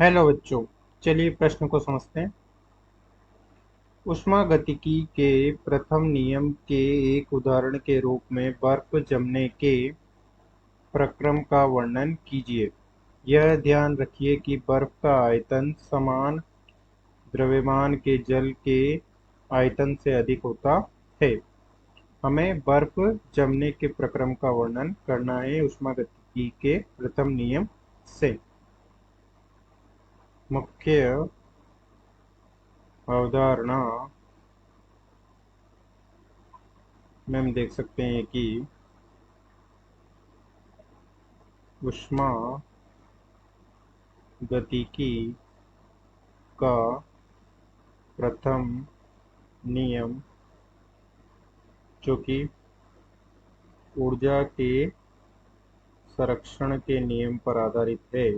Hello बच्चों। चलिए प्रश्न को समझते हैं। ऊष्मागतिकी के प्रथम नियम के एक उदाहरण के रूप में बर्फ जमने के प्रक्रम का वर्णन कीजिए। यह ध्यान रखिए कि बर्फ का आयतन समान द्रव्यमान के जल के आयतन से अधिक होता है। हमें बर्फ जमने के प्रक्रम का वर्णन करना है ऊष्मागतिकी के प्रथम नियम से। मुख्य अवधारणा में हम देख सकते हैं कि ऊष्मा गतिकी का प्रथम नियम, जो कि ऊर्जा के संरक्षण के नियम पर आधारित है,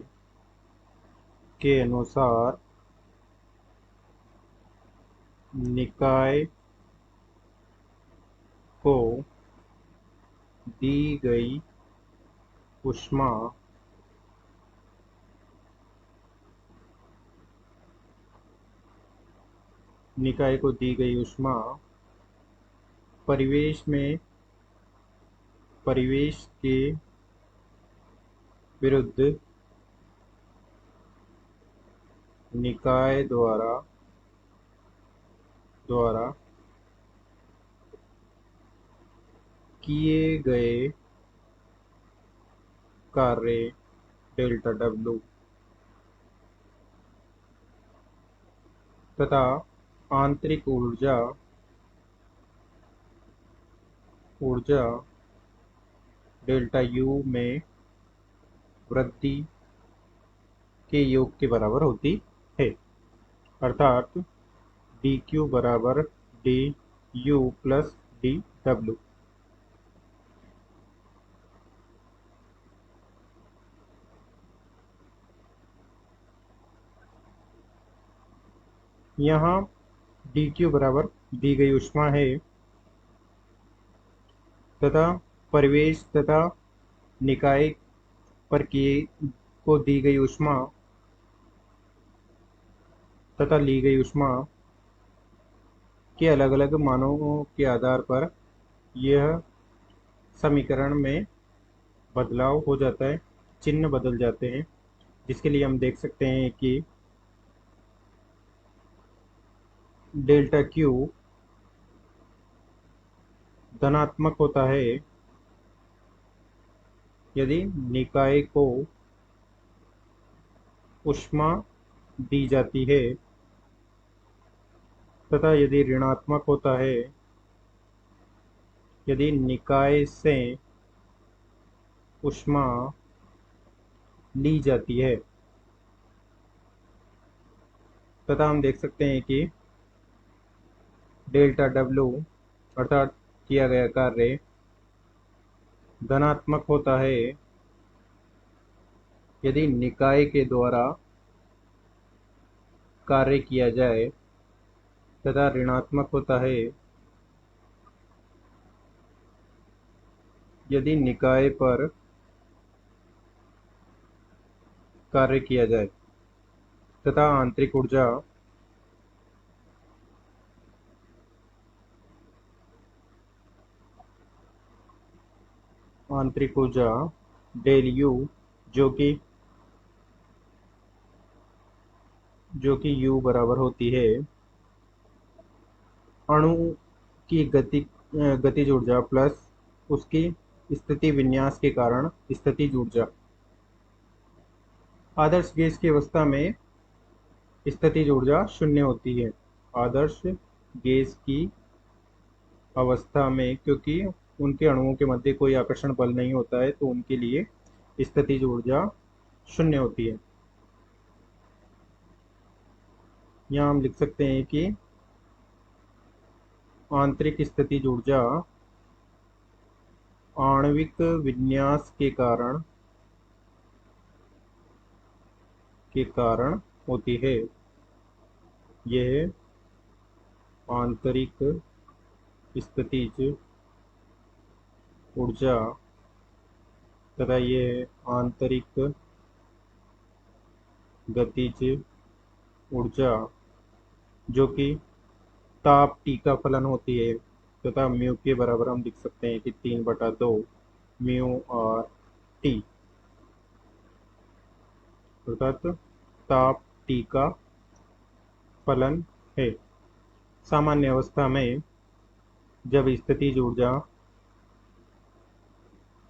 के अनुसार निकाय को दी गई ऊष्मा निकाय को दी गई ऊष्मा परिवेश के विरुद्ध निकाय द्वारा किए गए कार्य डेल्टा डब्ल्यू तथा आंतरिक ऊर्जा डेल्टा यू में वृद्धि के योग के बराबर होती है। अर्थात डी क्यू बराबर D U plus D W. यहाँ डी क्यू बराबर दी गई ऊष्मा है तथा परिवेश तथा निकाय पर किए को दी गई ऊष्मा तथा ली गई ऊष्मा के अलग अलग मानों के आधार पर यह समीकरण में बदलाव हो जाता है, चिन्ह बदल जाते हैं। जिसके लिए हम देख सकते हैं कि डेल्टा क्यू धनात्मक होता है यदि निकाय को ऊष्मा दी जाती है, तथा यदि ऋणात्मक होता है यदि निकाय से ऊष्मा ली जाती है। तथा हम देख सकते हैं कि डेल्टा डब्ल्यू अर्थात किया गया कार्य धनात्मक होता है यदि निकाय के द्वारा कार्य किया जाए, तथा ऋणात्मक होता है यदि निकाय पर कार्य किया जाए। तथा आंतरिक ऊर्जा डेल यू, जो कि यू बराबर होती है अणु की गतिज ऊर्जा प्लस उसकी स्थिति विन्यास के कारण स्थितिज ऊर्जा। आदर्श गैस की अवस्था में स्थितिज ऊर्जा शून्य होती है। आदर्श गैस की अवस्था में, क्योंकि उनके अणुओं के मध्य कोई आकर्षण बल नहीं होता है, तो उनके लिए स्थितिज ऊर्जा शून्य होती है। यहाँ हम लिख सकते हैं कि आंतरिक स्थितिज ऊर्जा आणविक विन्यास के कारण होती है। यह आंतरिक स्थितिज ऊर्जा तथा यह आंतरिक गतिज ऊर्जा जो कि ताप टी का फलन होती है तथा म्यू के बराबर हम लिख सकते हैं कि 3/2 म्यू और टी, अर्थात ताप टी का फलन है। सामान्य अवस्था में जब स्थितिज ऊर्जा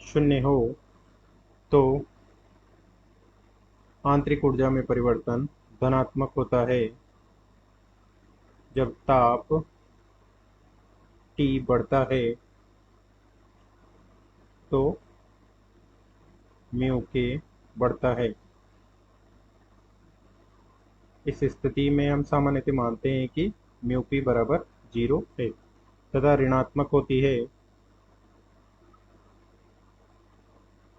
शून्य हो तो आंतरिक ऊर्जा में परिवर्तन धनात्मक होता है। जब ताप टी बढ़ता है तो म्यू के बढ़ता है। इस स्थिति में हम सामान्यतः मानते हैं कि म्यू पी बराबर 0 है तथा ऋणात्मक होती है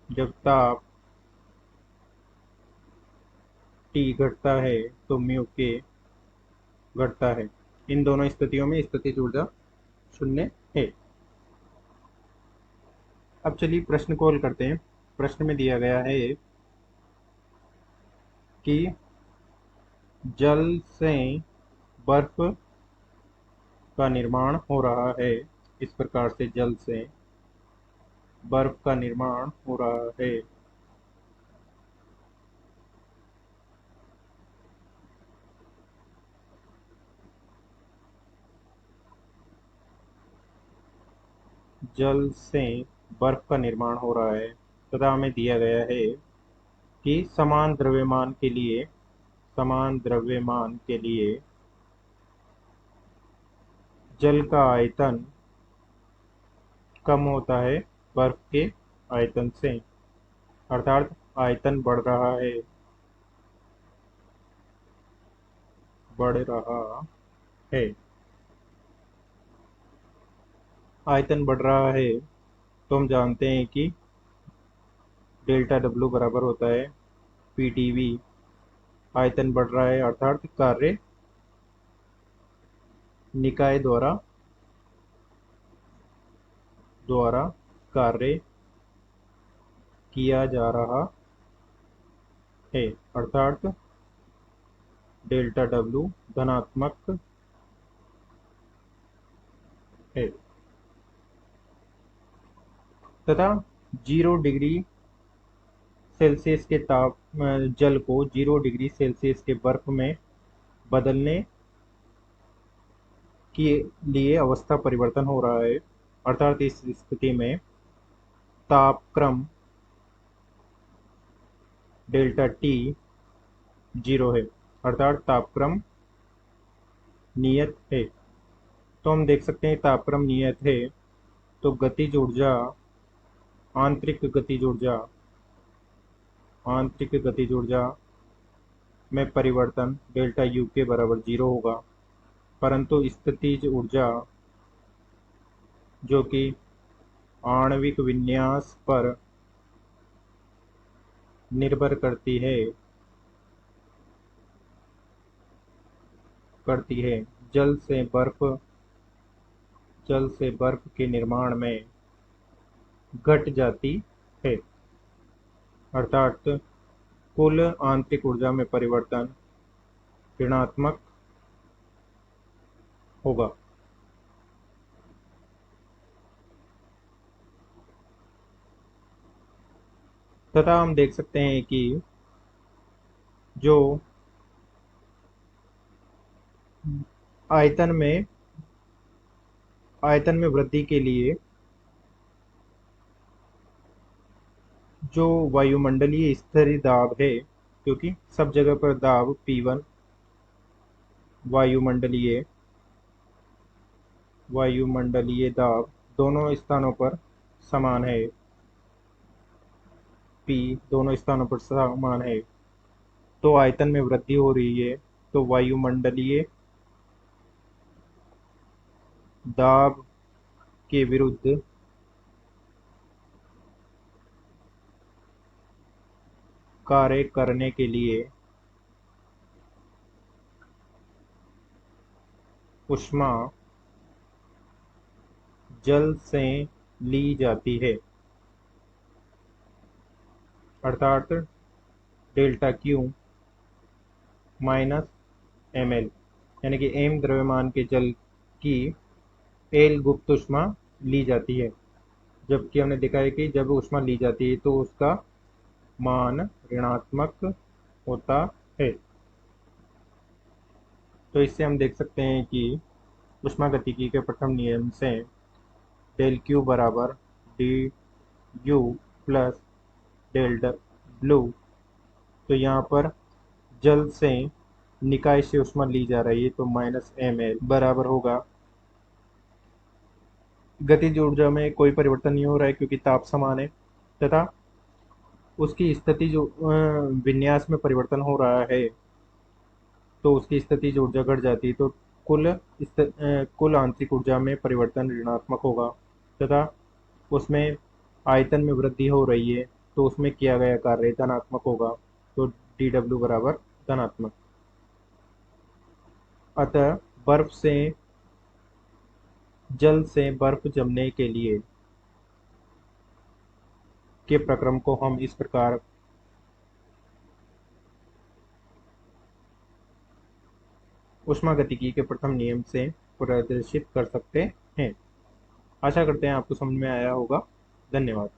जब ताप टी घटता है तो म्यू के घटता है। इन दोनों स्थितियों में स्थितिज ऊर्जा शून्य है। अब चलिए प्रश्न को हल करते हैं। प्रश्न में दिया गया है कि जल से बर्फ का निर्माण हो रहा है। इस प्रकार से जल से बर्फ का निर्माण हो रहा है। जल से बर्फ का निर्माण हो रहा है तथा हमें दिया गया है कि समान द्रव्यमान के लिए जल का आयतन कम होता है बर्फ के आयतन से, अर्थात आयतन बढ़ रहा है। आयतन बढ़ रहा है तो हम जानते हैं कि डेल्टा डब्ल्यू बराबर होता है पी टी वी। आयतन बढ़ रहा है अर्थात कार्य निकाय द्वारा कार्य किया जा रहा है, अर्थात डेल्टा डब्ल्यू धनात्मक है तथा 0 डिग्री सेल्सियस के जल को 0 डिग्री सेल्सियस के बर्फ में बदलने के लिए अवस्था परिवर्तन हो रहा है, अर्थात इस स्थिति में तापक्रम डेल्टा टी 0 है, अर्थात तापक्रम नियत है। तो हम देख सकते हैं तापक्रम नियत है तो गतिज ऊर्जा आंतरिक गतिज ऊर्जा में परिवर्तन डेल्टा यू के बराबर 0 होगा, परंतु स्थितिज ऊर्जा जो कि आणविक विन्यास पर निर्भर करती है जल से बर्फ के निर्माण में घट जाती है, अर्थात कुल आंतरिक ऊर्जा में परिवर्तन ऋणात्मक होगा। तथा हम देख सकते हैं कि जो आयतन में वृद्धि के लिए जो वायुमंडलीय स्थिर दाब है, क्योंकि सब जगह पर दाब P1 वायुमंडलीय दाब दोनों स्थानों पर समान है, P दोनों स्थानों पर समान है, तो आयतन में वृद्धि हो रही है तो वायुमंडलीय दाब के विरुद्ध कार्य करने के लिए ऊष्मा जल से ली जाती है, अर्थात डेल्टा क्यू माइनस ml, यानी कि m द्रव्यमान के जल की L गुप्त ऊष्मा ली जाती है, जबकि हमने देखा है कि जब ऊष्मा ली जाती है तो उसका मान ऋणात्मक होता है। तो इससे हम देख सकते हैं कि ऊष्मागतिकी के प्रथम नियम से डेल क्यू बराबर D U plus del W. तो यहाँ पर जल से निकाय से ऊष्मा ली जा रही है, तो माइनस एम एल बराबर होगा, गतिज ऊर्जा में कोई परिवर्तन नहीं हो रहा है क्योंकि ताप समान है, तथा उसकी स्थिति जो विन्यास में परिवर्तन हो रहा है, तो उसकी स्थितिज ऊर्जा घट जाती है, तो कुल आंतरिक ऊर्जा में परिवर्तन ऋणात्मक होगा, तथा उसमें आयतन में वृद्धि हो रही है, तो उसमें किया गया कार्य धनात्मक होगा, तो डी डब्ल्यू बराबर धनात्मक। अतः बर्फ से जल से बर्फ जमने के लिए के प्रक्रम को हम इस प्रकार ऊष्मागतिकी के प्रथम नियम से प्रदर्शित कर सकते हैं। आशा करते हैं आपको समझ में आया होगा। धन्यवाद।